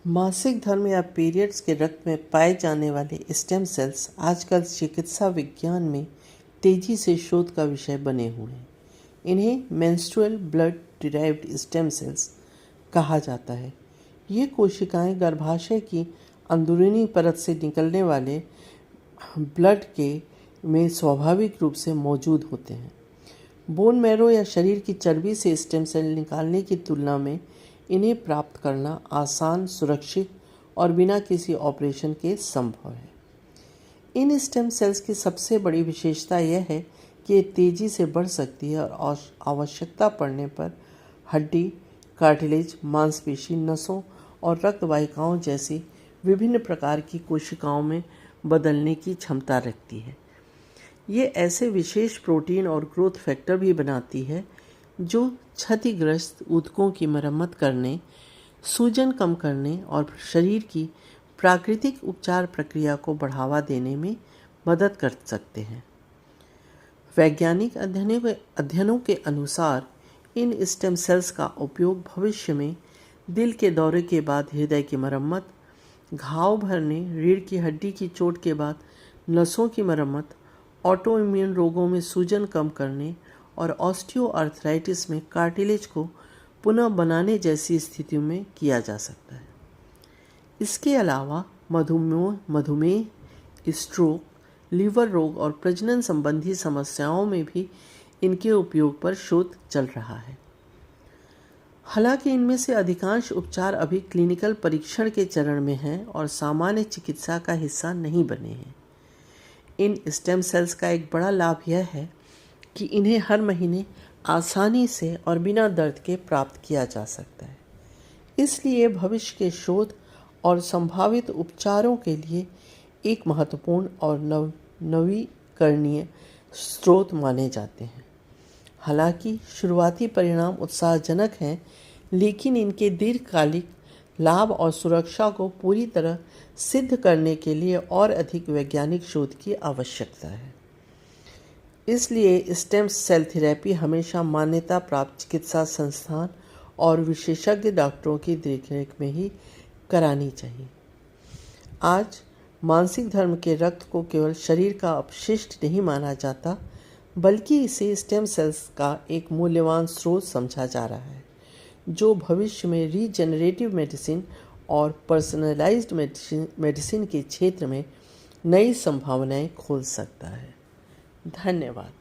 मासिक धर्म या पीरियड्स के रक्त में पाए जाने वाले स्टेम सेल्स आजकल चिकित्सा विज्ञान में तेजी से शोध का विषय बने हुए हैं। इन्हें menstrual blood derived stem cells कहा जाता है। ये कोशिकाएं गर्भाशय की अंदरूनी परत से निकलने वाले ब्लड के में स्वाभाविक रूप से मौजूद होते हैं। बोन मैरो या शरीर की चर्बी से स्टेम सेल निकालने की तुलना में इन्हें प्राप्त करना आसान, सुरक्षित और बिना किसी ऑपरेशन के संभव है। इन स्टेम सेल्स की सबसे बड़ी विशेषता यह है कि ये तेज़ी से बढ़ सकती है और आवश्यकता पड़ने पर हड्डी, कार्टिलेज, मांसपेशी, नसों और रक्त वाहिकाओं जैसी विभिन्न प्रकार की कोशिकाओं में बदलने की क्षमता रखती है। ये ऐसे विशेष प्रोटीन और ग्रोथ फैक्टर भी बनाती है जो क्षतिग्रस्त ऊतकों की मरम्मत करने, सूजन कम करने और शरीर की प्राकृतिक उपचार प्रक्रिया को बढ़ावा देने में मदद कर सकते हैं। वैज्ञानिक अध्ययनों के अनुसार इन स्टेम सेल्स का उपयोग भविष्य में दिल के दौरे के बाद हृदय की मरम्मत, घाव भरने, रीढ़ की हड्डी की चोट के बाद नसों की मरम्मत, ऑटो इम्यून रोगों में सूजन कम करने और ऑस्टियोआर्थराइटिस में कार्टिलेज को पुनः बनाने जैसी स्थितियों में किया जा सकता है। इसके अलावा मधुमेह, स्ट्रोक, लीवर रोग और प्रजनन संबंधी समस्याओं में भी इनके उपयोग पर शोध चल रहा है। हालांकि इनमें से अधिकांश उपचार अभी क्लिनिकल परीक्षण के चरण में हैं और सामान्य चिकित्सा का हिस्सा नहीं बने हैं। इन स्टेम सेल्स का एक बड़ा लाभ यह है कि इन्हें हर महीने आसानी से और बिना दर्द के प्राप्त किया जा सकता है। इसलिए भविष्य के शोध और संभावित उपचारों के लिए एक महत्वपूर्ण और नवीकरणीय स्रोत माने जाते हैं। हालांकि शुरुआती परिणाम उत्साहजनक हैं, लेकिन इनके दीर्घकालिक लाभ और सुरक्षा को पूरी तरह सिद्ध करने के लिए और अधिक वैज्ञानिक शोध की आवश्यकता है। इसलिए स्टेम सेल थेरेपी हमेशा मान्यता प्राप्त चिकित्सा संस्थान और विशेषज्ञ डॉक्टरों की देखरेख में ही करानी चाहिए। आज मासिक धर्म के रक्त को केवल शरीर का अपशिष्ट नहीं माना जाता, बल्कि इसे स्टेम सेल्स का एक मूल्यवान स्रोत समझा जा रहा है, जो भविष्य में रीजेनरेटिव मेडिसिन और पर्सनलाइज्ड मेडिसिन के क्षेत्र में नई संभावनाएं खोल सकता है। धन्यवाद।